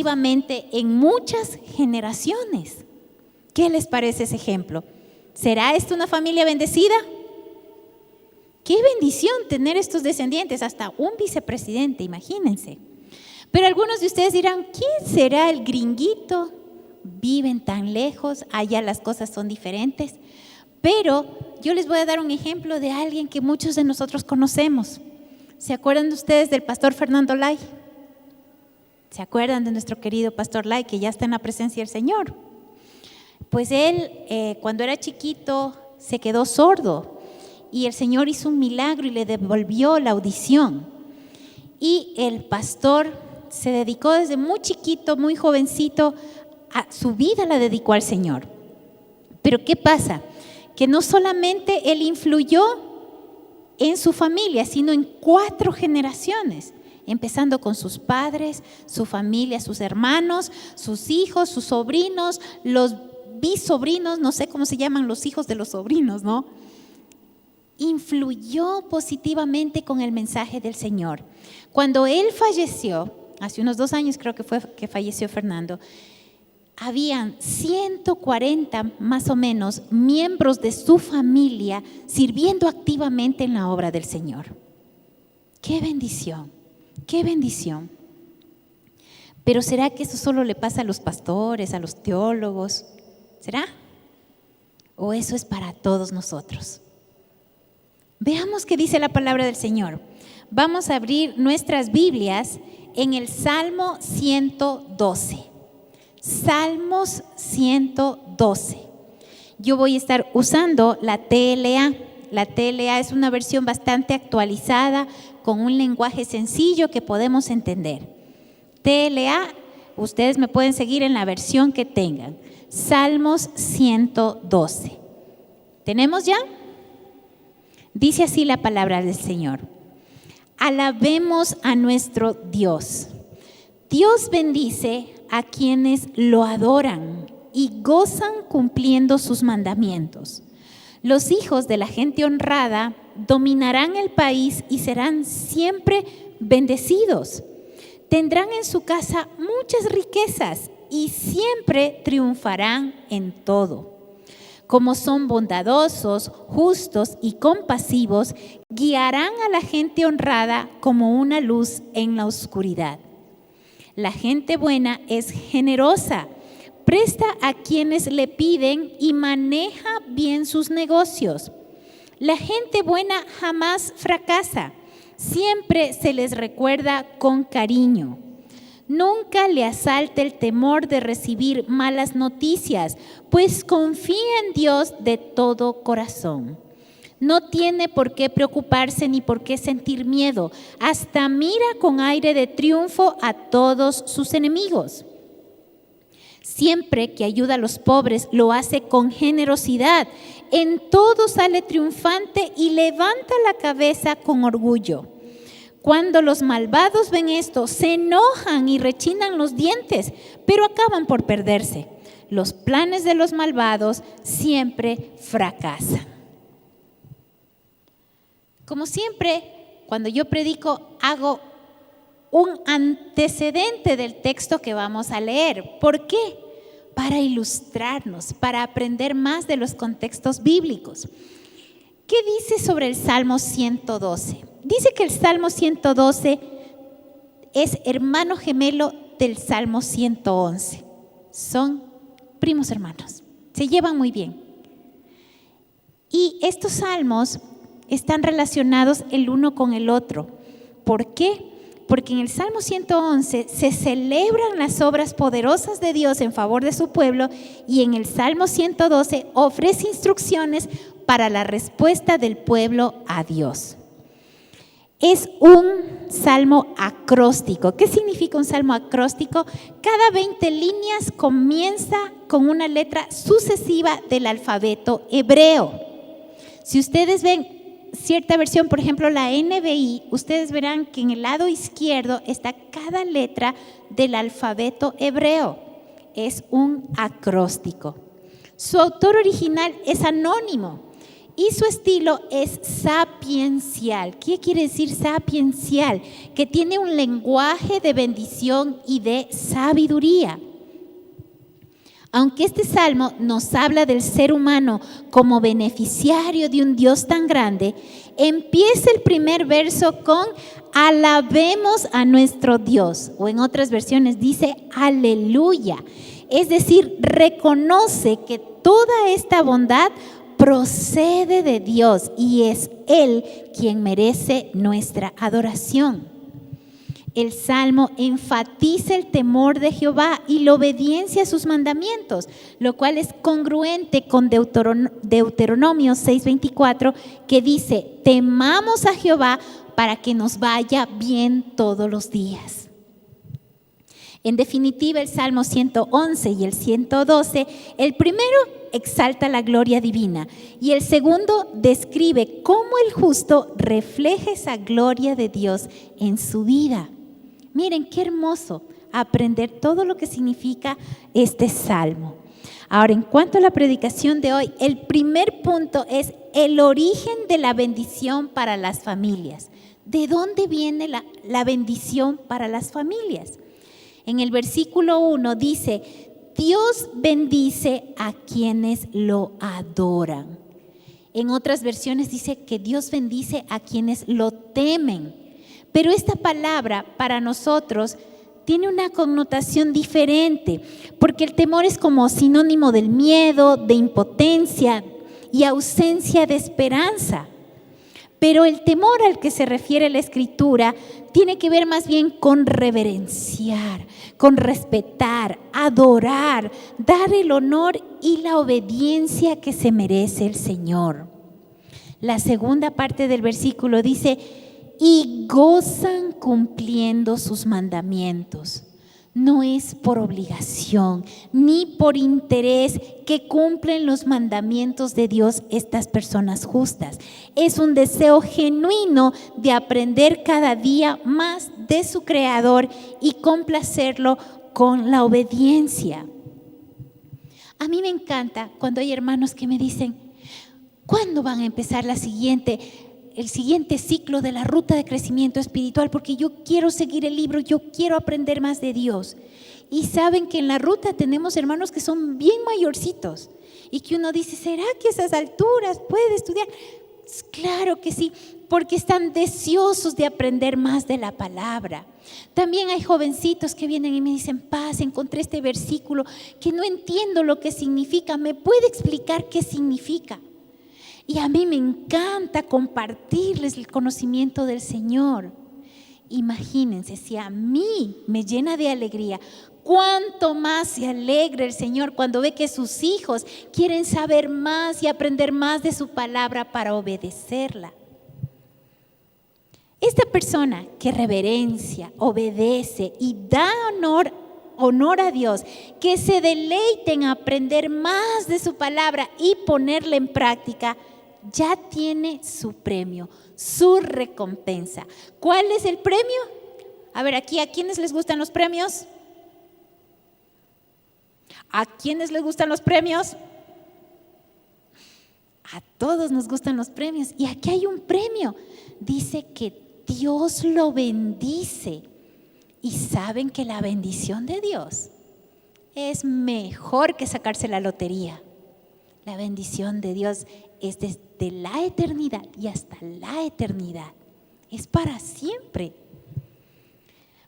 positivamente en muchas generaciones. ¿Qué les parece ese ejemplo? ¿Será esta una familia bendecida? Qué bendición tener estos descendientes, hasta un vicepresidente, imagínense. Pero algunos de ustedes dirán, ¿quién será el gringuito? Viven tan lejos, allá las cosas son diferentes. Pero yo les voy a dar un ejemplo de alguien que muchos de nosotros conocemos. ¿Se acuerdan de ustedes del pastor Fernando Lai? ¿Se acuerdan de nuestro querido pastor Lai, que ya está en la presencia del Señor? Pues él, cuando era chiquito, se quedó sordo y el Señor hizo un milagro y le devolvió la audición. Y el pastor se dedicó desde muy chiquito, muy jovencito, su vida la dedicó al Señor. Pero ¿qué pasa? Que no solamente él influyó en su familia, sino en 4 generaciones, empezando con sus padres, su familia, sus hermanos, sus hijos, sus sobrinos, los bisobrinos, no sé cómo se llaman los hijos de los sobrinos, ¿no? Influyó positivamente con el mensaje del Señor. Cuando él falleció, hace unos 2 años creo que fue que falleció Fernando, habían 140 más o menos miembros de su familia sirviendo activamente en la obra del Señor. ¡Qué bendición! ¡Qué bendición! Pero ¿será que eso solo le pasa a los pastores, a los teólogos? ¿Será? ¿O eso es para todos nosotros? Veamos qué dice la palabra del Señor. Vamos a abrir nuestras Biblias en el Salmo 112. Salmos 112. Yo voy a estar usando la TLA. La TLA es una versión bastante actualizada con un lenguaje sencillo que podemos entender. TLA, ustedes me pueden seguir en la versión que tengan. Salmos 112. ¿Tenemos ya? Dice así la palabra del Señor. Alabemos a nuestro Dios. Dios bendice a quienes lo adoran y gozan cumpliendo sus mandamientos. Los hijos de la gente honrada dominarán el país y serán siempre bendecidos. Tendrán en su casa muchas riquezas y siempre triunfarán en todo. Como son bondadosos, justos y compasivos, guiarán a la gente honrada como una luz en la oscuridad. La gente buena es generosa, presta a quienes le piden y maneja bien sus negocios. La gente buena jamás fracasa, siempre se les recuerda con cariño. Nunca le asalta el temor de recibir malas noticias, pues confía en Dios de todo corazón. No tiene por qué preocuparse ni por qué sentir miedo. Hasta mira con aire de triunfo a todos sus enemigos. Siempre que ayuda a los pobres, lo hace con generosidad. En todo sale triunfante y levanta la cabeza con orgullo. Cuando los malvados ven esto, se enojan y rechinan los dientes, pero acaban por perderse. Los planes de los malvados siempre fracasan. Como siempre, cuando yo predico, hago un antecedente del texto que vamos a leer. ¿Por qué? Para ilustrarnos, para aprender más de los contextos bíblicos. ¿Qué dice sobre el Salmo 112? Dice que el Salmo 112 es hermano gemelo del Salmo 111. Son primos hermanos, se llevan muy bien. Y estos salmos están relacionados el uno con el otro. ¿Por qué? Porque en el Salmo 111 se celebran las obras poderosas de Dios en favor de su pueblo y en el Salmo 112 ofrece instrucciones para la respuesta del pueblo a Dios. Es un salmo acróstico. ¿Qué significa un salmo acróstico? Cada 20 líneas comienza con una letra sucesiva del alfabeto hebreo. Si ustedes ven cierta versión, por ejemplo la NBI, ustedes verán que en el lado izquierdo está cada letra del alfabeto hebreo. Es un acróstico. Su autor original es anónimo Y su estilo es sapiencial. ¿Qué quiere decir sapiencial? Que tiene un lenguaje de bendición y de sabiduría. Aunque este salmo nos habla del ser humano como beneficiario de un Dios tan grande, empieza el primer verso con alabemos a nuestro Dios, o en otras versiones dice aleluya. Es decir, reconoce que toda esta bondad procede de Dios y es Él quien merece nuestra adoración. El Salmo enfatiza el temor de Jehová y la obediencia a sus mandamientos, lo cual es congruente con Deuteronomio 6:24, que dice, temamos a Jehová para que nos vaya bien todos los días. En definitiva, el Salmo 111 y el 112, el primero exalta la gloria divina y el segundo describe cómo el justo refleja esa gloria de Dios en su vida. Miren qué hermoso aprender todo lo que significa este salmo. Ahora, en cuanto a la predicación de hoy, el primer punto es el origen de la bendición para las familias. ¿De dónde viene la bendición para las familias? En el versículo 1 dice, Dios bendice a quienes lo adoran. En otras versiones dice que Dios bendice a quienes lo temen. Pero esta palabra para nosotros tiene una connotación diferente, porque el temor es como sinónimo del miedo, de impotencia y ausencia de esperanza. Pero el temor al que se refiere la Escritura tiene que ver más bien con reverenciar, con respetar, adorar, dar el honor y la obediencia que se merece el Señor. La segunda parte del versículo dice, y gozan cumpliendo sus mandamientos. No es por obligación ni por interés que cumplen los mandamientos de Dios estas personas justas. Es un deseo genuino de aprender cada día más de su Creador y complacerlo con la obediencia. A mí me encanta cuando hay hermanos que me dicen, ¿cuándo van a empezar el siguiente ciclo de la ruta de crecimiento espiritual? Porque yo quiero seguir el libro, yo quiero aprender más de Dios. Y saben que en la ruta tenemos hermanos que son bien mayorcitos y que uno dice, ¿será que a esas alturas puede estudiar? Claro que sí, porque están deseosos de aprender más de la palabra. También hay jovencitos que vienen y me dicen, Paz, encontré este versículo que no entiendo lo que significa, ¿me puede explicar qué significa? Y a mí me encanta compartirles el conocimiento del Señor. Imagínense, si a mí me llena de alegría, cuánto más se alegra el Señor cuando ve que sus hijos quieren saber más y aprender más de su palabra para obedecerla. Esta persona que reverencia, obedece y da honor a Dios, que se deleite en aprender más de su palabra y ponerla en práctica, ya tiene su premio, su recompensa. ¿Cuál es el premio? A ver, aquí, ¿a quiénes les gustan los premios? ¿A quiénes les gustan los premios? A todos nos gustan los premios. Y aquí hay un premio. Dice que Dios lo bendice. Y saben que la bendición de Dios es mejor que sacarse la lotería. La bendición de Dios es desde la eternidad y hasta la eternidad. Es para siempre.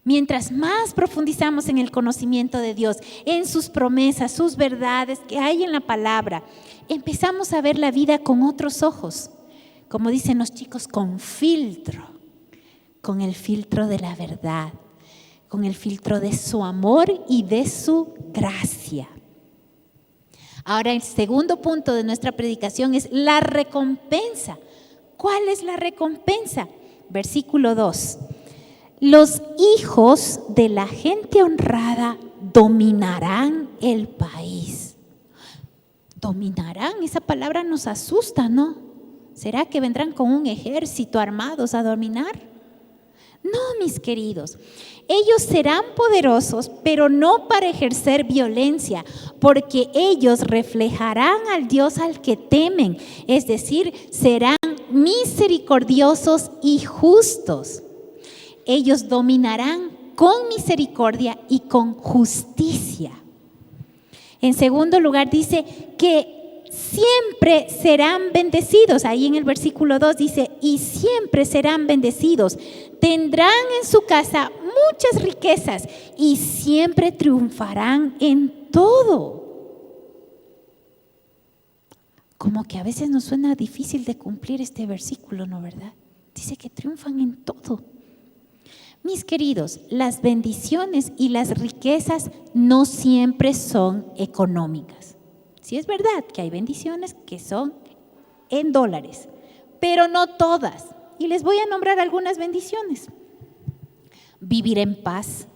Mientras más profundizamos en el conocimiento de Dios, en sus promesas, sus verdades que hay en la palabra, empezamos a ver la vida con otros ojos. Como dicen los chicos, con filtro. Con el filtro de la verdad. Con el filtro de su amor y de su gracia. Ahora, el segundo punto de nuestra predicación es la recompensa. ¿Cuál es la recompensa? Versículo 2. Los hijos de la gente honrada dominarán el país. Dominarán, esa palabra nos asusta, ¿no? ¿Será que vendrán con un ejército armados a dominar? No, mis queridos, ellos serán poderosos, pero no para ejercer violencia, porque ellos reflejarán al Dios al que temen, es decir, serán misericordiosos y justos. Ellos dominarán con misericordia y con justicia. En segundo lugar dice que siempre serán bendecidos. Ahí en el versículo 2 dice, y siempre serán bendecidos. Tendrán en su casa muchas riquezas y siempre triunfarán en todo. Como que a veces nos suena difícil de cumplir este versículo, ¿no, verdad? Dice que triunfan en todo. Mis queridos, las bendiciones y las riquezas no siempre son económicas. Sí es verdad que hay bendiciones que son en dólares, pero no todas. Y les voy a nombrar algunas bendiciones. Vivir en paz,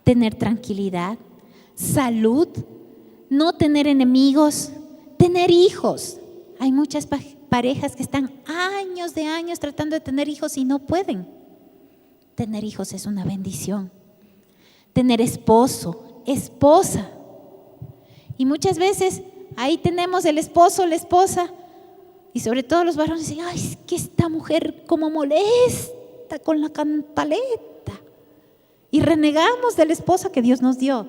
tener tranquilidad, salud, no tener enemigos, tener hijos. Hay muchas parejas que están años de años tratando de tener hijos y no pueden. Tener hijos es una bendición. Tener esposo, esposa. Y muchas veces ahí tenemos el esposo, la esposa. Y sobre todo los varones dicen, ay, es que esta mujer como molesta con la cantaleta. Y renegamos de la esposa que Dios nos dio.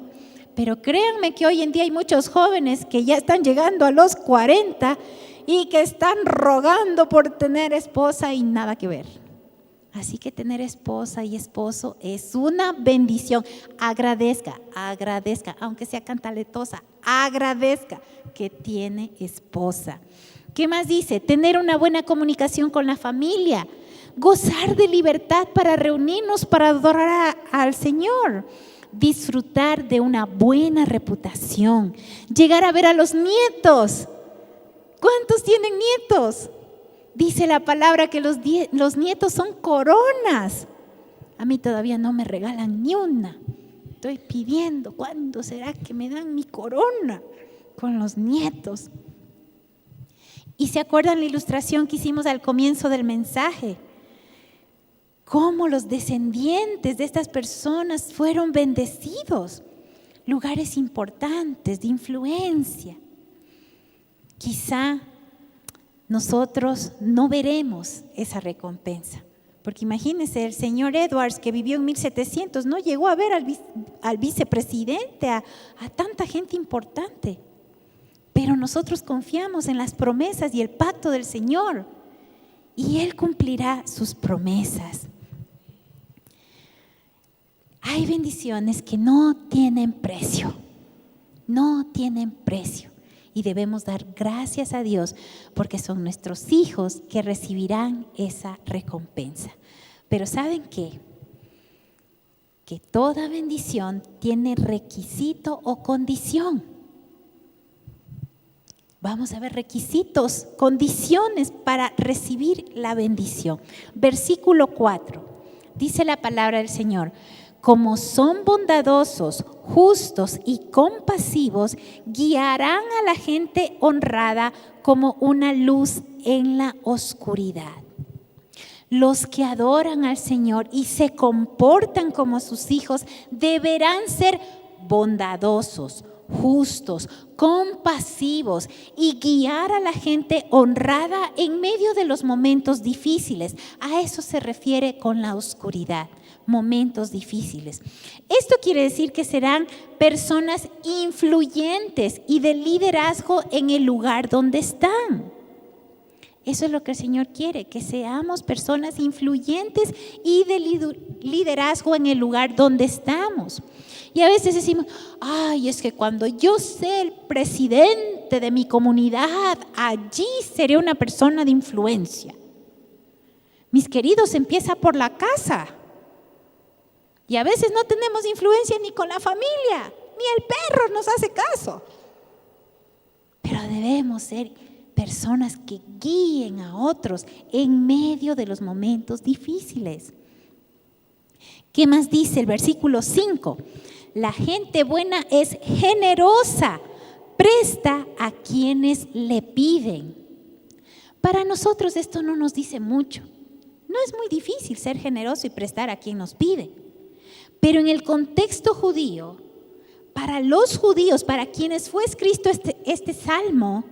Pero créanme que hoy en día hay muchos jóvenes que ya están llegando a los 40 y que están rogando por tener esposa y nada que ver. Así que tener esposa y esposo es una bendición. Agradezca, aunque sea cantaletosa, agradezca que tiene esposa. ¿Qué más dice? Tener una buena comunicación con la familia, gozar de libertad para reunirnos, para adorar al Señor, disfrutar de una buena reputación, llegar a ver a los nietos. ¿Cuántos tienen nietos? Dice la palabra que los nietos son coronas. A mí todavía no me regalan ni una. Estoy pidiendo, ¿cuándo será que me dan mi corona con los nietos? ¿Y se acuerdan la ilustración que hicimos al comienzo del mensaje? Cómo los descendientes de estas personas fueron bendecidos. Lugares importantes de influencia. Quizá nosotros no veremos esa recompensa. Porque imagínense, el señor Edwards, que vivió en 1700, no llegó a ver al vicepresidente, a tanta gente importante. Pero nosotros confiamos en las promesas y el pacto del Señor. Y Él cumplirá sus promesas. Hay bendiciones que no tienen precio. No tienen precio. Y debemos dar gracias a Dios porque son nuestros hijos que recibirán esa recompensa. Pero ¿saben qué? Que toda bendición tiene requisito o condición. Vamos a ver requisitos, condiciones para recibir la bendición. Versículo 4, dice la palabra del Señor. Como son bondadosos, justos y compasivos, guiarán a la gente honrada como una luz en la oscuridad. Los que adoran al Señor y se comportan como sus hijos deberán ser bondadosos, justos, compasivos y guiar a la gente honrada en medio de los momentos difíciles. A eso se refiere con la oscuridad. Momentos difíciles. Esto quiere decir que serán personas influyentes y de liderazgo en el lugar donde están. Eso es lo que el Señor quiere, que seamos personas influyentes y de liderazgo en el lugar donde estamos. Y a veces decimos, ay, es que cuando yo sea el presidente de mi comunidad, allí seré una persona de influencia. Mis queridos, empieza por la casa. Y a veces no tenemos influencia ni con la familia, ni el perro nos hace caso. Pero debemos ser personas que guíen a otros en medio de los momentos difíciles. ¿Qué más dice el versículo 5? La gente buena es generosa, presta a quienes le piden. Para nosotros esto no nos dice mucho. No es muy difícil ser generoso y prestar a quien nos pide. Pero en el contexto judío, para los judíos, para quienes fue escrito este salmo,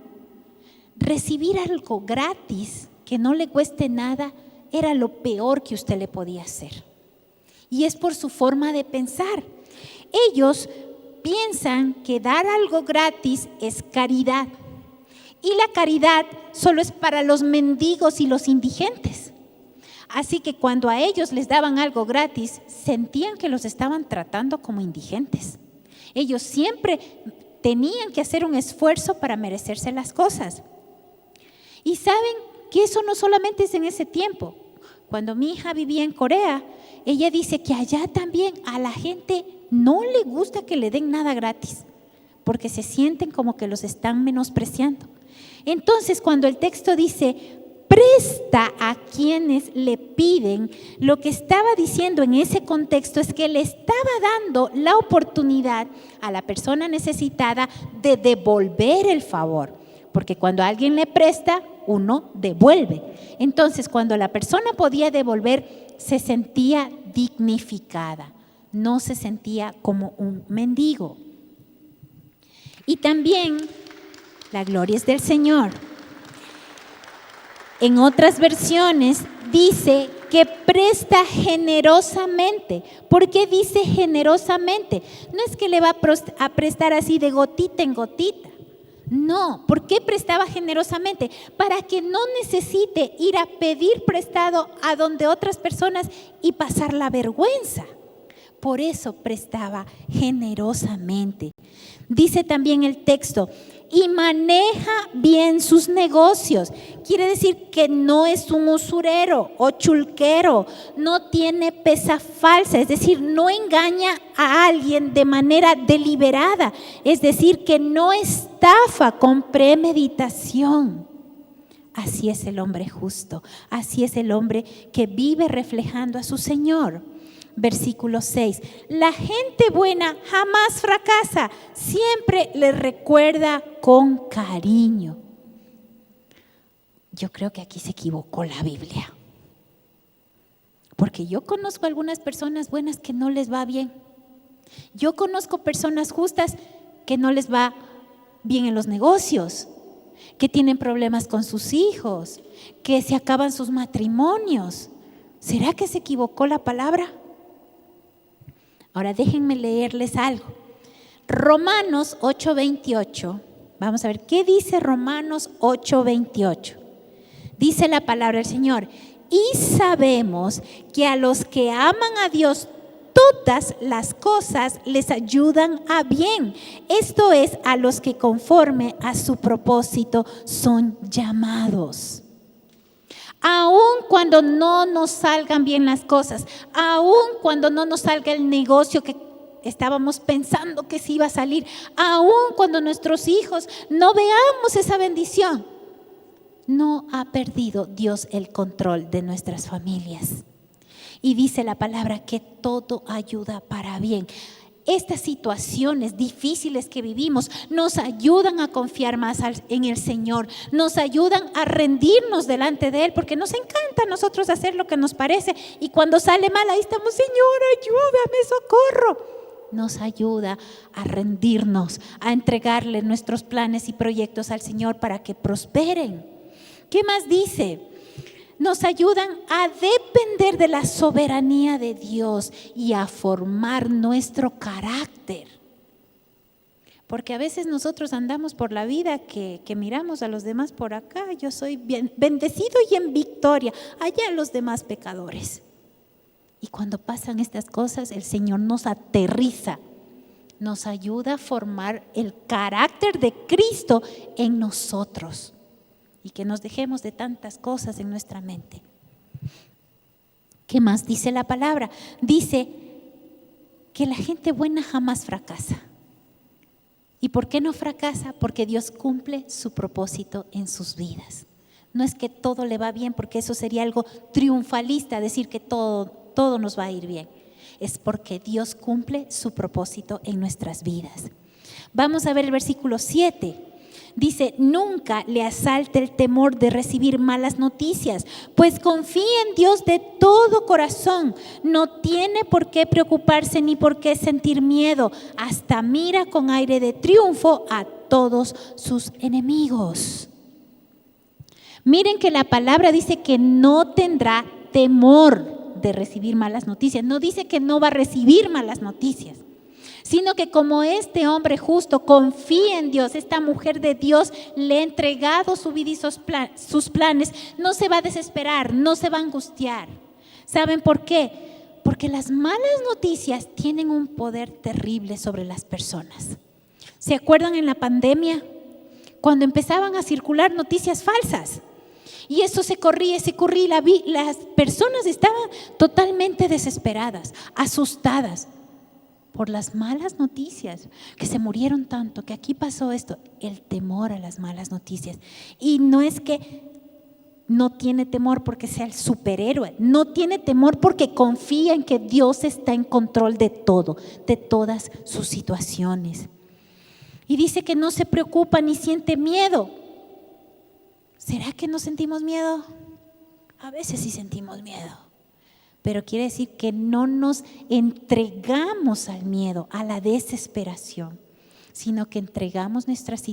recibir algo gratis que no le cueste nada era lo peor que usted le podía hacer. Y es por su forma de pensar. Ellos piensan que dar algo gratis es caridad. Y la caridad solo es para los mendigos y los indigentes. Así que cuando a ellos les daban algo gratis, sentían que los estaban tratando como indigentes. Ellos siempre tenían que hacer un esfuerzo para merecerse las cosas. Y saben que eso no solamente es en ese tiempo. Cuando mi hija vivía en Corea, ella dice que allá también a la gente no le gusta que le den nada gratis, porque se sienten como que los están menospreciando. Entonces, cuando el texto dice, presta a quienes le piden, lo que estaba diciendo en ese contexto es que le estaba dando la oportunidad a la persona necesitada de devolver el favor, porque cuando alguien le presta, uno devuelve. Entonces, cuando la persona podía devolver, se sentía dignificada, no se sentía como un mendigo. Y también, la gloria es del Señor. En otras versiones dice que presta generosamente. ¿Por qué dice generosamente? No es que le va a prestar así de gotita en gotita. No, ¿por qué prestaba generosamente? Para que no necesite ir a pedir prestado a donde otras personas y pasar la vergüenza. Por eso prestaba generosamente. Dice también el texto, y maneja bien sus negocios. Quiere decir que no es un usurero o chulquero, no tiene pesa falsa, es decir, no engaña a alguien de manera deliberada, es decir, que no estafa con premeditación. Así es el hombre justo, así es el hombre que vive reflejando a su Señor. Versículo 6, la gente buena jamás fracasa, siempre le recuerda con cariño. Yo creo que aquí se equivocó la Biblia, porque yo conozco algunas personas buenas que no les va bien. Yo conozco personas justas que no les va bien en los negocios, que tienen problemas con sus hijos, que se acaban sus matrimonios. ¿Será que se equivocó la palabra? Ahora déjenme leerles algo. Romanos 8:28. Vamos a ver, ¿qué dice Romanos 8:28? Dice la palabra del Señor. Y sabemos que a los que aman a Dios, todas las cosas les ayudan a bien. Esto es, a los que conforme a su propósito son llamados. Aun cuando no nos salgan bien las cosas, aun cuando no nos salga el negocio que estábamos pensando que sí iba a salir, aun cuando nuestros hijos no veamos esa bendición, no ha perdido Dios el control de nuestras familias. Y dice la palabra que todo ayuda para bien. Estas situaciones difíciles que vivimos nos ayudan a confiar más en el Señor, nos ayudan a rendirnos delante de Él, porque nos encanta a nosotros hacer lo que nos parece y cuando sale mal ahí estamos, Señor, ayúdame, socorro. Nos ayuda a rendirnos, a entregarle nuestros planes y proyectos al Señor para que prosperen. ¿Qué más dice? Nos ayudan a depender de la soberanía de Dios y a formar nuestro carácter. Porque a veces nosotros andamos por la vida que miramos a los demás por acá. Yo soy bien, bendecido y en victoria, allá los demás pecadores. Y cuando pasan estas cosas, el Señor nos aterriza, nos ayuda a formar el carácter de Cristo en nosotros. Y que nos dejemos de tantas cosas en nuestra mente. ¿Qué más dice la palabra? Dice que la gente buena jamás fracasa. ¿Y por qué no fracasa? Porque Dios cumple su propósito en sus vidas. No es que todo le va bien, porque eso sería algo triunfalista, decir que todo nos va a ir bien. Es porque Dios cumple su propósito en nuestras vidas. Vamos a ver el versículo 7. Dice, nunca le asalte el temor de recibir malas noticias, pues confía en Dios de todo corazón. No tiene por qué preocuparse ni por qué sentir miedo. Hasta mira con aire de triunfo a todos sus enemigos. Miren que la palabra dice que no tendrá temor de recibir malas noticias. No dice que no va a recibir malas noticias, sino que como este hombre justo confía en Dios, esta mujer de Dios le ha entregado su vida y sus planes, no se va a desesperar, no se va a angustiar. ¿Saben por qué? Porque las malas noticias tienen un poder terrible sobre las personas. ¿Se acuerdan en la pandemia? Cuando empezaban a circular noticias falsas. Y eso se corría. Las personas estaban totalmente desesperadas, asustadas por las malas noticias, que se murieron tanto, que aquí pasó esto. El temor a las malas noticias. Y no es que no tiene temor porque sea el superhéroe, no tiene temor porque confía en que Dios está en control de todo, de todas sus situaciones. Y dice que no se preocupa ni siente miedo. ¿Será que no sentimos miedo? A veces sí sentimos miedo. Pero quiere decir que no nos entregamos al miedo, a la desesperación, sino que entregamos nuestras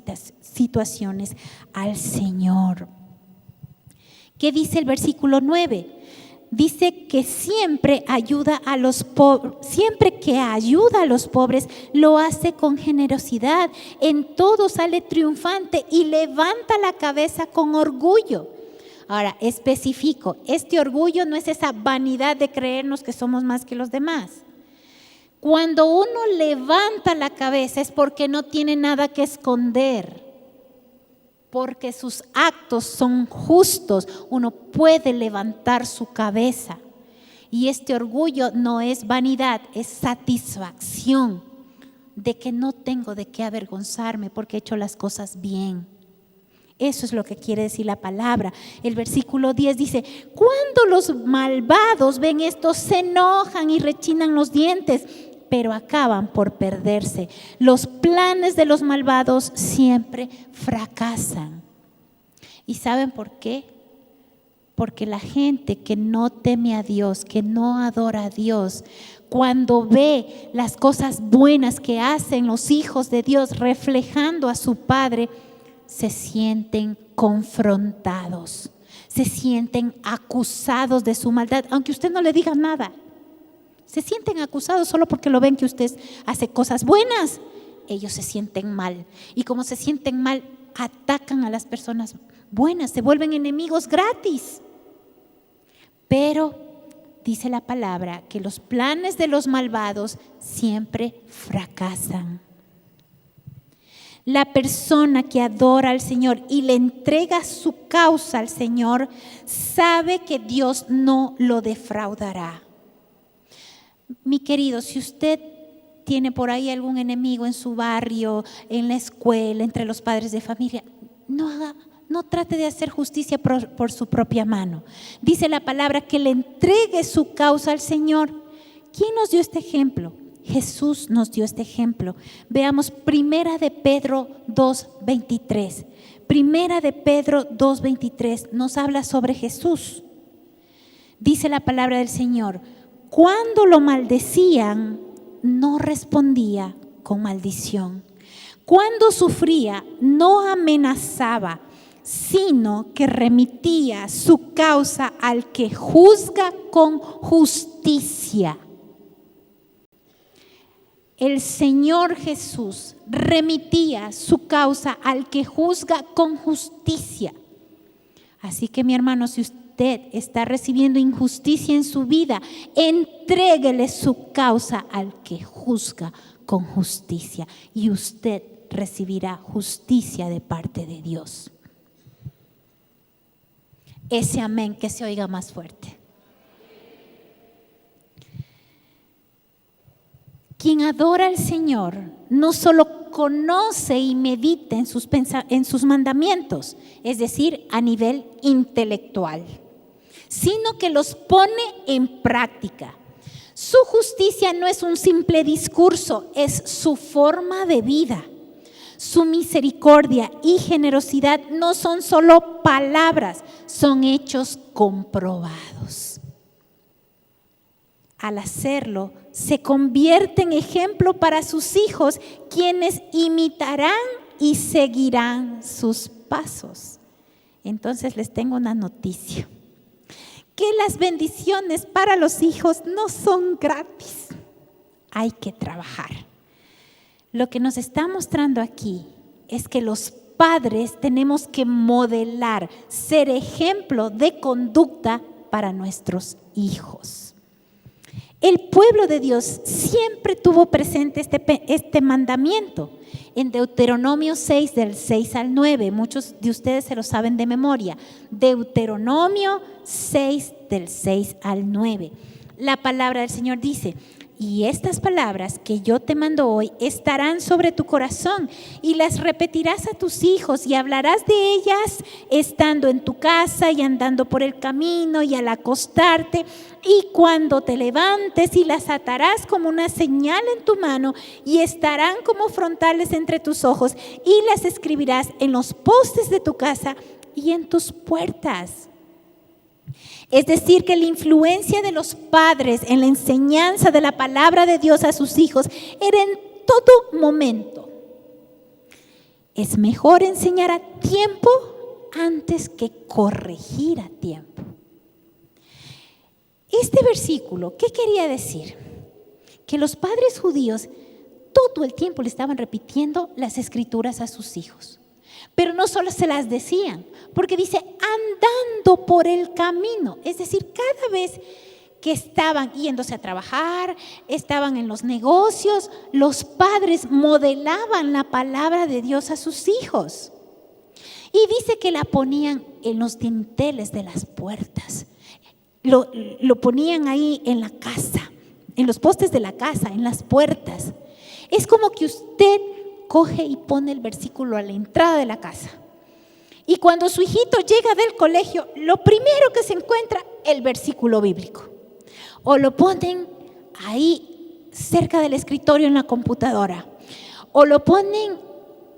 situaciones al Señor. ¿Qué dice el versículo 9? Dice que siempre que ayuda a los pobres, lo hace con generosidad. En todo sale triunfante y levanta la cabeza con orgullo. Ahora, especifico, este orgullo no es esa vanidad de creernos que somos más que los demás. Cuando uno levanta la cabeza es porque no tiene nada que esconder, porque sus actos son justos. Uno puede levantar su cabeza. Y este orgullo no es vanidad, es satisfacción de que no tengo de qué avergonzarme porque he hecho las cosas bien. Eso es lo que quiere decir la palabra. El versículo 10 dice, cuando los malvados ven esto, se enojan y rechinan los dientes, pero acaban por perderse. Los planes de los malvados siempre fracasan. ¿Y saben por qué? Porque la gente que no teme a Dios, que no adora a Dios, cuando ve las cosas buenas que hacen los hijos de Dios reflejando a su Padre, se sienten confrontados, se sienten acusados de su maldad, aunque usted no le diga nada. Se sienten acusados solo porque lo ven que usted hace cosas buenas. Ellos se sienten mal. Y como se sienten mal, atacan a las personas buenas. Se vuelven enemigos gratis. Pero dice la palabra que los planes de los malvados siempre fracasan. La persona que adora al Señor y le entrega su causa al Señor sabe que Dios no lo defraudará. Mi querido, si usted tiene por ahí algún enemigo en su barrio, en la escuela, entre los padres de familia, no trate de hacer justicia por su propia mano. Dice la palabra que le entregue su causa al Señor. ¿Quién nos dio este ejemplo? Jesús nos dio este ejemplo. Veamos Primera de Pedro 2:23. Primera de Pedro 2:23 nos habla sobre Jesús. Dice la palabra del Señor: cuando lo maldecían, no respondía con maldición. Cuando sufría, no amenazaba, sino que remitía su causa al que juzga con justicia. El Señor Jesús remitía su causa al que juzga con justicia. Así que, mi hermano, si usted está recibiendo injusticia en su vida, entréguele su causa al que juzga con justicia y usted recibirá justicia de parte de Dios. Ese amén que se oiga más fuerte. Quien adora al Señor no solo conoce y medita en sus mandamientos, es decir, a nivel intelectual, sino que los pone en práctica. Su justicia no es un simple discurso, es su forma de vida. Su misericordia y generosidad no son solo palabras, son hechos comprobados. Al hacerlo, se convierte en ejemplo para sus hijos, quienes imitarán y seguirán sus pasos. Entonces les tengo una noticia: que las bendiciones para los hijos no son gratis, hay que trabajar. Lo que nos está mostrando aquí es que los padres tenemos que modelar, ser ejemplo de conducta para nuestros hijos. El pueblo de Dios siempre tuvo presente este mandamiento. En Deuteronomio 6, del 6 al 9, muchos de ustedes se lo saben de memoria. Deuteronomio 6, del 6 al 9. La palabra del Señor dice: y estas palabras que yo te mando hoy estarán sobre tu corazón, y las repetirás a tus hijos, y hablarás de ellas estando en tu casa y andando por el camino y al acostarte y cuando te levantes, y las atarás como una señal en tu mano y estarán como frontales entre tus ojos, y las escribirás en los postes de tu casa y en tus puertas. Es decir, que la influencia de los padres en la enseñanza de la palabra de Dios a sus hijos era en todo momento. Es mejor enseñar a tiempo antes que corregir a tiempo. Este versículo, ¿qué quería decir? Que los padres judíos todo el tiempo le estaban repitiendo las escrituras a sus hijos. Pero no solo se las decían, porque dice andando por el camino. Es decir, cada vez que estaban yéndose a trabajar, estaban en los negocios, los padres modelaban la palabra de Dios a sus hijos. Y dice que la ponían en los dinteles de las puertas. Lo ponían ahí en la casa, en los postes de la casa, en las puertas. Es como que usted coge y pone el versículo a la entrada de la casa. Y cuando su hijito llega del colegio, lo primero que se encuentra, el versículo bíblico. O lo ponen ahí cerca del escritorio en la computadora. O lo ponen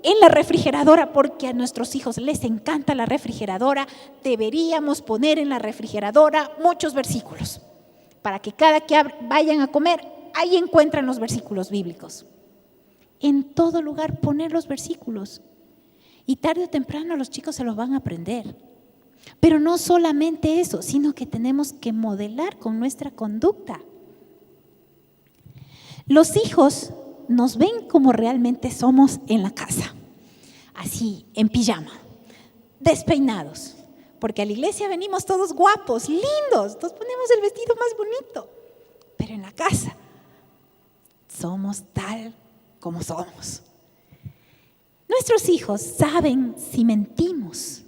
en la refrigeradora, porque a nuestros hijos les encanta la refrigeradora. Deberíamos poner en la refrigeradora muchos versículos, para que cada que vayan a comer, ahí encuentran los versículos bíblicos. En todo lugar poner los versículos. Y tarde o temprano los chicos se los van a aprender. Pero no solamente eso, sino que tenemos que modelar con nuestra conducta. Los hijos nos ven como realmente somos en la casa. Así, en pijama, despeinados. Porque a la iglesia venimos todos guapos, lindos, nos ponemos el vestido más bonito. Pero en la casa somos tal como somos. Nuestros hijos saben si mentimos,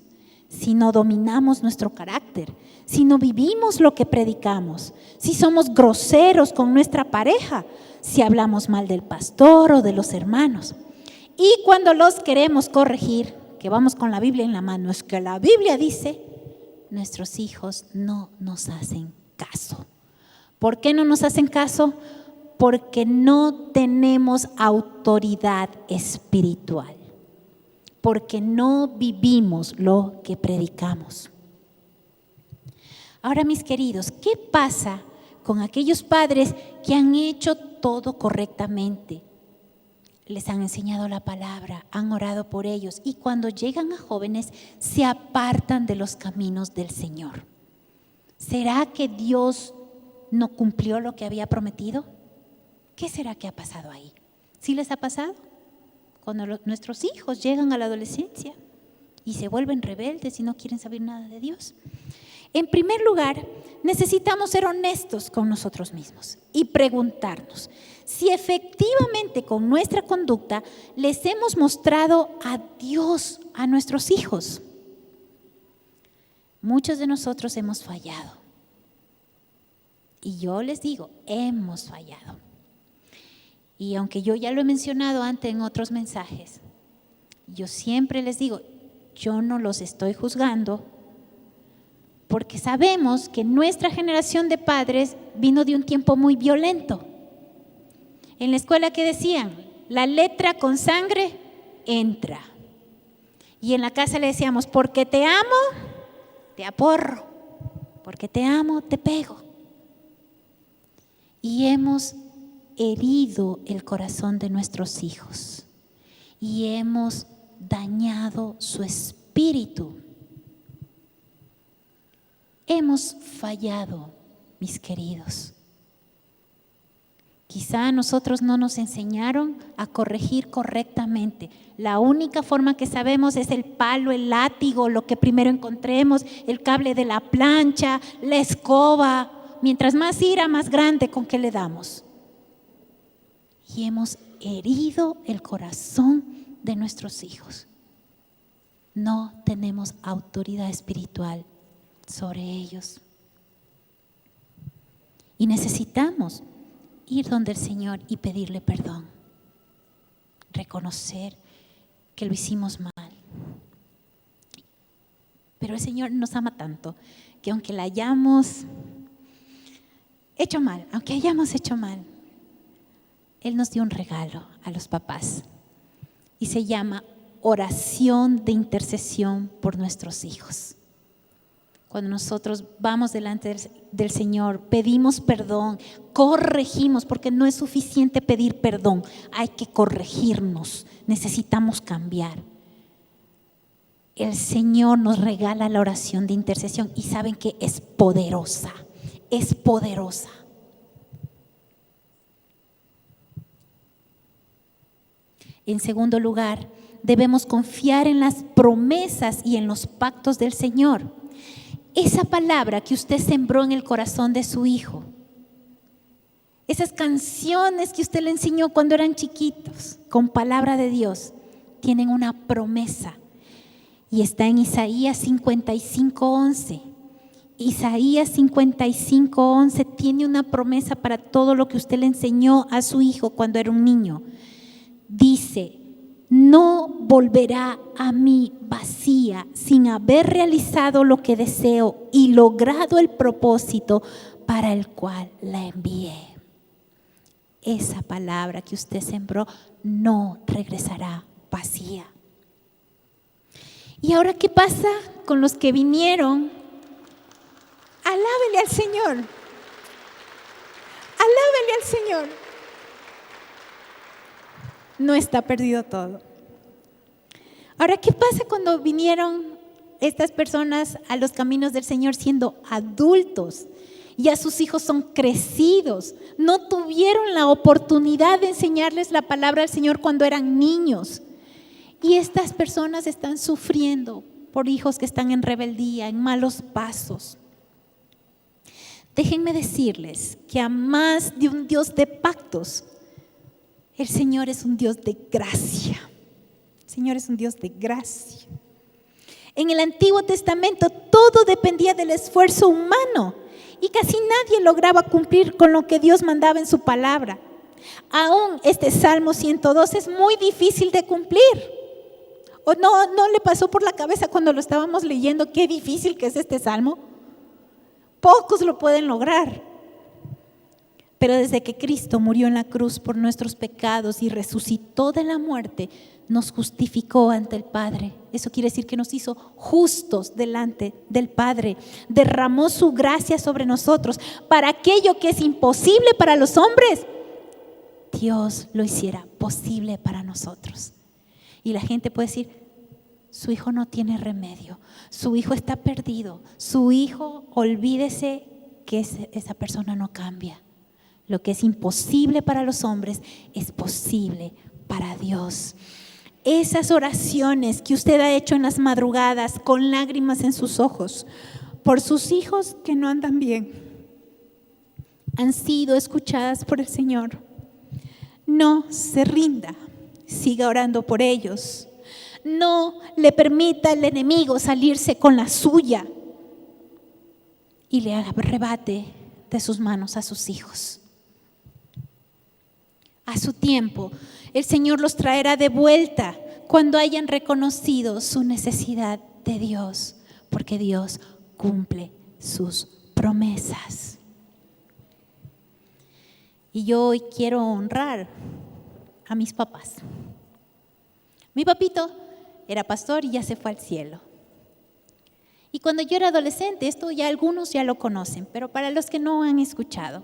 si no dominamos nuestro carácter, si no vivimos lo que predicamos, si somos groseros con nuestra pareja, si hablamos mal del pastor o de los hermanos. Y cuando los queremos corregir, que vamos con la Biblia en la mano, es que la Biblia dice, nuestros hijos no nos hacen caso. ¿Por qué no nos hacen caso? Porque no tenemos autoridad espiritual, porque no vivimos lo que predicamos. Ahora, mis queridos, ¿qué pasa con aquellos padres que han hecho todo correctamente? Les han enseñado la palabra, han orado por ellos, y cuando llegan a jóvenes se apartan de los caminos del Señor. ¿Será que Dios no cumplió lo que había prometido? ¿Qué será que ha pasado ahí? ¿Sí les ha pasado? Cuando nuestros hijos llegan a la adolescencia y se vuelven rebeldes y no quieren saber nada de Dios. En primer lugar, necesitamos ser honestos con nosotros mismos y preguntarnos si efectivamente con nuestra conducta les hemos mostrado a Dios a nuestros hijos. Muchos de nosotros hemos fallado. Y yo les digo, hemos fallado. Y aunque yo ya lo he mencionado antes en otros mensajes, yo siempre les digo, yo no los estoy juzgando, porque sabemos que nuestra generación de padres vino de un tiempo muy violento. En la escuela, ¿qué decían? La letra con sangre entra. Y en la casa le decíamos, porque te amo, te aporro, porque te amo, te pego. Y hemos herido el corazón de nuestros hijos y hemos dañado su espíritu. Hemos fallado, mis queridos. Quizá a nosotros no nos enseñaron a corregir correctamente. La única forma que sabemos es el palo, el látigo, lo que primero encontremos, el cable de la plancha, la escoba. Mientras más ira, más grande con que le damos. Y hemos herido el corazón de nuestros hijos. No tenemos autoridad espiritual sobre ellos. Y necesitamos ir donde el Señor y pedirle perdón. Reconocer que lo hicimos mal. Pero el Señor nos ama tanto que aunque la hayamos hecho mal, Él nos dio un regalo a los papás y se llama oración de intercesión por nuestros hijos. Cuando nosotros vamos delante del Señor, pedimos perdón, corregimos, porque no es suficiente pedir perdón, hay que corregirnos, necesitamos cambiar. El Señor nos regala la oración de intercesión y saben que es poderosa, es poderosa. En segundo lugar, debemos confiar en las promesas y en los pactos del Señor. Esa palabra que usted sembró en el corazón de su hijo, esas canciones que usted le enseñó cuando eran chiquitos, con palabra de Dios, tienen una promesa. Y está en Isaías 55:11. Isaías 55:11 tiene una promesa para todo lo que usted le enseñó a su hijo cuando era un niño. Dice: no volverá a mí vacía sin haber realizado lo que deseo y logrado el propósito para el cual la envié. Esa palabra que usted sembró no regresará vacía. ¿Y ahora qué pasa con los que vinieron? Alábele al Señor. Alábele al Señor. No está perdido todo. Ahora, ¿qué pasa cuando vinieron estas personas a los caminos del Señor siendo adultos? Ya sus hijos son crecidos, no tuvieron la oportunidad de enseñarles la palabra del Señor cuando eran niños. Y estas personas están sufriendo por hijos que están en rebeldía, en malos pasos. Déjenme decirles que a más de un Dios de pactos, el Señor es un Dios de gracia. El Señor es un Dios de gracia. En el Antiguo Testamento todo dependía del esfuerzo humano y casi nadie lograba cumplir con lo que Dios mandaba en su palabra. Aún este Salmo 102 es muy difícil de cumplir. ¿O no le pasó por la cabeza cuando lo estábamos leyendo qué difícil que es este Salmo? Pocos lo pueden lograr. Pero desde que Cristo murió en la cruz por nuestros pecados y resucitó de la muerte, nos justificó ante el Padre. Eso quiere decir que nos hizo justos delante del Padre. Derramó su gracia sobre nosotros para aquello que es imposible para los hombres. Dios lo hiciera posible para nosotros. Y la gente puede decir: su hijo no tiene remedio, su hijo está perdido, su hijo, olvídese que esa persona no cambia. Lo que es imposible para los hombres es posible para Dios. Esas oraciones que usted ha hecho en las madrugadas con lágrimas en sus ojos por sus hijos que no andan bien, han sido escuchadas por el Señor. No se rinda, siga orando por ellos. No le permita al enemigo salirse con la suya y le arrebate de sus manos a sus hijos. A su tiempo, el Señor los traerá de vuelta cuando hayan reconocido su necesidad de Dios, porque Dios cumple sus promesas. Y yo hoy quiero honrar a mis papás, Mi papito era pastor y ya se fue al cielo. Y cuando yo era adolescente, esto ya algunos ya lo conocen, pero para los que no han escuchado,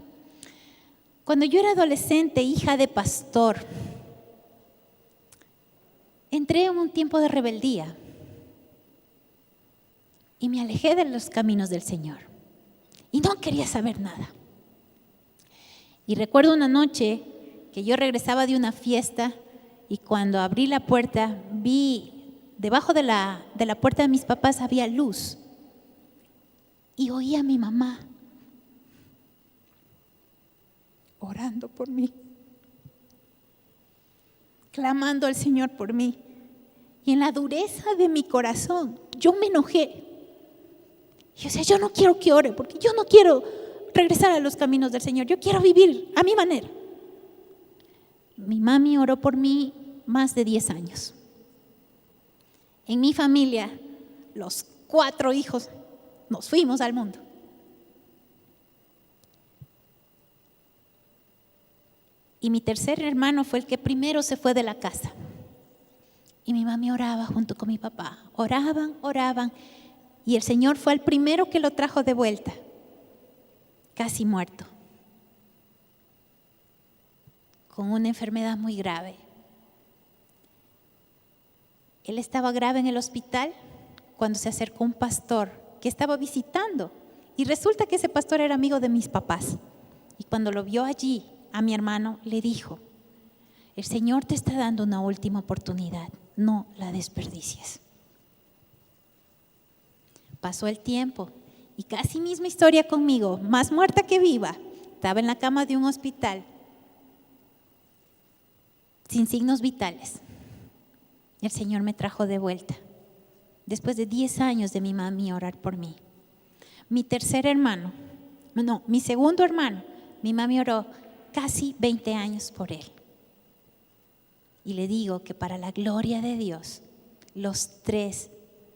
cuando yo era adolescente, hija de pastor, entré en un tiempo de rebeldía y me alejé de los caminos del Señor y no quería saber nada. Y recuerdo una noche que yo regresaba de una fiesta y cuando abrí la puerta vi debajo de la puerta de mis papás había luz y oí a mi mamá orando por mí, clamando al Señor por mí. Y en la dureza de mi corazón, yo me enojé. Y yo decía, yo no quiero que ore, porque yo no quiero regresar a los caminos del Señor. Yo quiero vivir a mi manera. Mi mami oró por mí más de 10 años. En mi familia, los 4 hijos nos fuimos al mundo. Y mi tercer hermano fue el que primero se fue de la casa. Y mi mami oraba junto con mi papá. Oraban. Y el Señor fue el primero que lo trajo de vuelta, casi muerto, con una enfermedad muy grave. Él estaba grave en el hospital cuando se acercó un pastor que estaba visitando. Y resulta que ese pastor era amigo de mis papás. Y cuando lo vio allí, a mi hermano le dijo, el Señor te está dando una última oportunidad, no la desperdicies. Pasó el tiempo y casi misma historia conmigo, más muerta que viva. Estaba en la cama de un hospital, sin signos vitales. El Señor me trajo de vuelta, después de 10 años de mi mami orar por mí. Mi segundo hermano, mi mami oró casi 20 años por él. Y le digo que para la gloria de Dios, los 3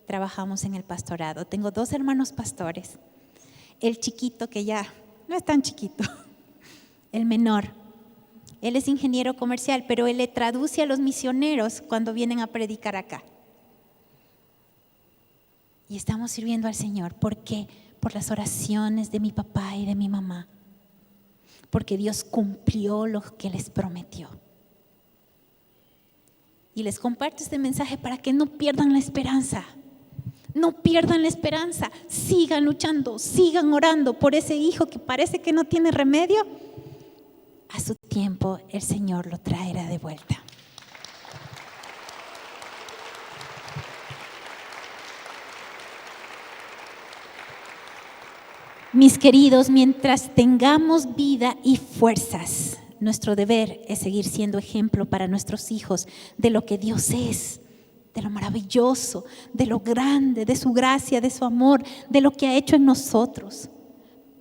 trabajamos en el pastorado. Tengo 2 hermanos pastores. El chiquito, que ya no es tan chiquito, el menor. Él es ingeniero comercial, pero él le traduce a los misioneros cuando vienen a predicar acá. Y estamos sirviendo al Señor. ¿Por qué? Por las oraciones de mi papá y de mi mamá. Porque Dios cumplió lo que les prometió. Y les comparto este mensaje para que no pierdan la esperanza. No pierdan la esperanza. Sigan luchando, sigan orando por ese hijo que parece que no tiene remedio. A su tiempo el Señor lo traerá de vuelta. Mis queridos, mientras tengamos vida y fuerzas, nuestro deber es seguir siendo ejemplo para nuestros hijos de lo que Dios es, de lo maravilloso, de lo grande, de su gracia, de su amor, de lo que ha hecho en nosotros.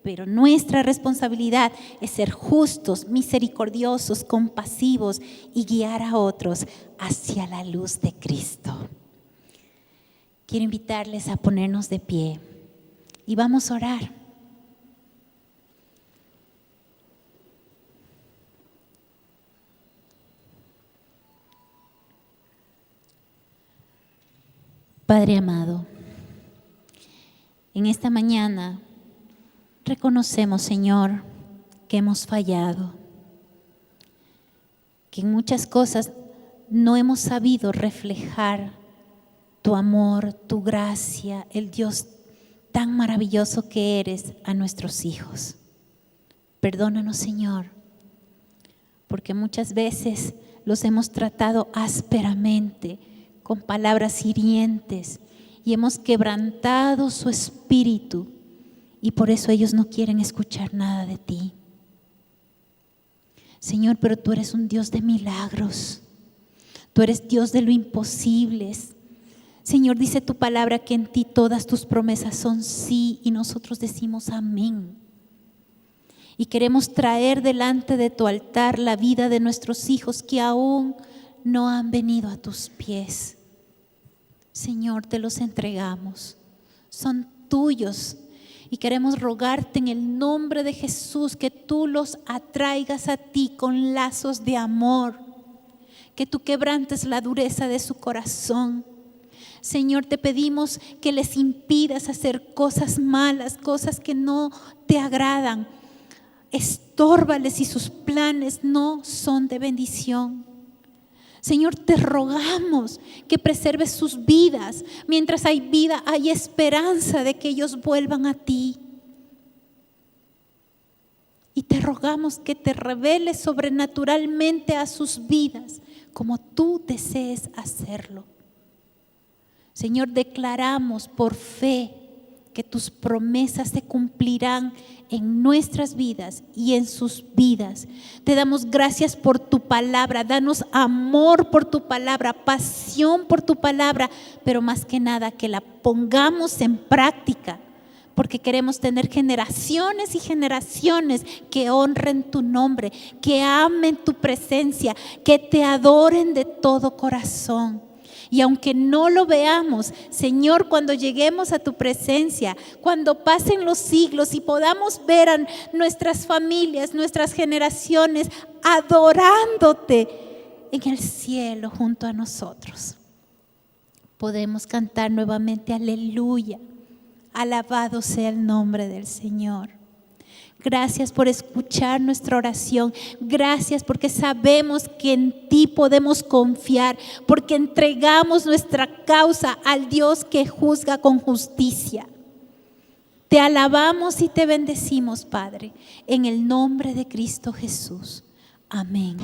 Pero nuestra responsabilidad es ser justos, misericordiosos, compasivos y guiar a otros hacia la luz de Cristo. Quiero invitarles a ponernos de pie y vamos a orar. Padre amado, en esta mañana reconocemos, Señor, que hemos fallado, que en muchas cosas no hemos sabido reflejar tu amor, tu gracia, el Dios tan maravilloso que eres a nuestros hijos. Perdónanos, Señor, porque muchas veces los hemos tratado ásperamente, con palabras hirientes, y hemos quebrantado su espíritu, y por eso ellos no quieren escuchar nada de ti. Señor, pero tú eres un Dios de milagros, tú eres Dios de lo imposible. Señor, dice tu palabra que en ti todas tus promesas son sí, y nosotros decimos amén. Y queremos traer delante de tu altar la vida de nuestros hijos que aún no han venido a tus pies. Señor, te los entregamos, son tuyos, y queremos rogarte en el nombre de Jesús que tú los atraigas a ti con lazos de amor, que tú quebrantes la dureza de su corazón. Señor, te pedimos que les impidas hacer cosas malas, cosas que no te agradan. Estórbales si sus planes no son de bendición. Señor, te rogamos que preserves sus vidas. Mientras hay vida, hay esperanza de que ellos vuelvan a ti. Y te rogamos que te reveles sobrenaturalmente a sus vidas, como tú desees hacerlo. Señor, declaramos por fe que tus promesas se cumplirán en nuestras vidas y en sus vidas. Te damos gracias por tu palabra. Danos amor por tu palabra, pasión por tu palabra, pero más que nada que la pongamos en práctica, porque queremos tener generaciones y generaciones que honren tu nombre, que amen tu presencia, que te adoren de todo corazón. Y aunque no lo veamos, Señor, cuando lleguemos a tu presencia, cuando pasen los siglos y podamos ver a nuestras familias, nuestras generaciones adorándote en el cielo junto a nosotros, podemos cantar nuevamente aleluya, alabado sea el nombre del Señor. Gracias por escuchar nuestra oración. Gracias porque sabemos que en ti podemos confiar, porque entregamos nuestra causa al Dios que juzga con justicia. Te alabamos y te bendecimos, Padre, en el nombre de Cristo Jesús. Amén.